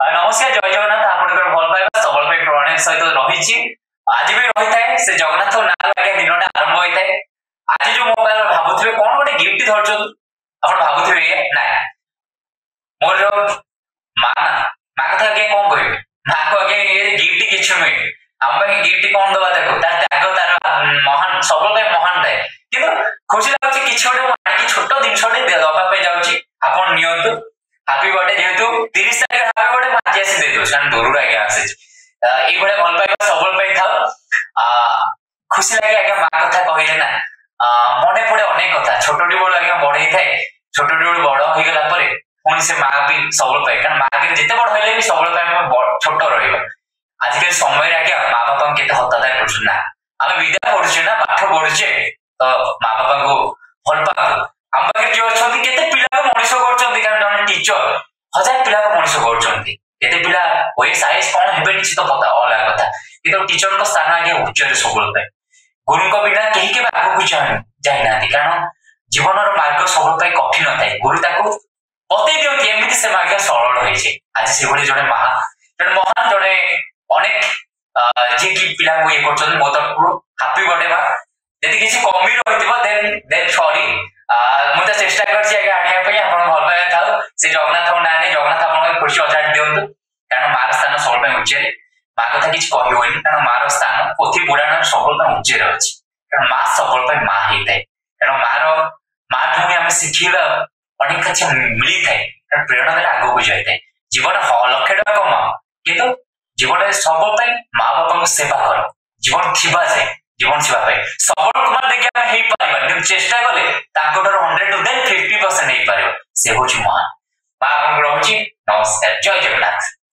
नमस्कार जय जगन्नाथ आपंकर भल पाइबा सबल पाई प्रणाम सहित रही आज भी रही थाए से जगन्नाथ ना आगे दिनटा आरंभ होता है। आज जो मोबाइल भावुवे कौन गोटे गिफ्ट धरछन आप भावुवे ना मोर माँ माँ कथा आगे कौन कह माँ को आगे गिफ्ट कि नुहे आम गिफ्ट कौन दबा देखो त्याग तार महान सब महान थाए कि खुशी लगुच कि गोटे छोट जिनटे दवाई जाऊँगी आप नियंतु हापी बर्थडे जेहेतु 30 तारीख हापी बर्थडे आज आसी दे दो दूर आगे आसी ये भल पाइबा सबल पाई था खुशी लगे आगे माँ कथा कहले ना मन पड़े अनेक कथा छोटी बड़ आगे बढ़ई थाए छोटी बड़ बड़ हो गला पुणी से माँ भी सबल पाए कारण माँ आगे जिते बड़ है सबल पाए छोट रहा आजिकल समय आगे माँ बापा के हतादार कर आम विद्या पढ़ुचे ना पाठ पढ़ुचे तो माँ बापा को भल पा आम पाखे जो अच्छा केते पिला मनीष कर टीचर 1000 पिला मनीष करते पिला वयस आईएस कौन हे निश्चित पता अलग कथा कि टीचर स्थान आगे उच्च सब गुरु बिना कहीं के आगे जाना कारण जीवन मार्ग सब कठिन थाए गुरु बतई दिखती एमती से मार्ग सरल होती आज से जड़े महान जड़े अनेक जी की पिला ये कर मो तरफ हापी बर्थडे माँ यदि किसी कमी रही देन सॉरी मुझे चेष्टा करने भल पाइबा था से जगन्नाथ ना जगन्नाथ आप खुशी अजाड़ी दिंतु कारण मार स्थान सब उच्चे माँ कथा किसी कहनी कारण मार स्थान पोथी पुराण सब उच्चे अच्छी कारण माँ सब माँ होता है कारण मार माँ ठूँ आम शिखा अनेक किसी मिली थाए कारण प्रेरणा देने आगे को जाए जीवन 1,00,000 टका कमाओ कि जीवन सब माँ बापा को सेवा कर जीवन थिबा जाए जीवन सेवा सबल कुमार देखिए आम हो पार चेष्टा कले 100 to 50% हो पार से हूँ महान माँ आपको रही नमस्कार जय जगन्नाथ।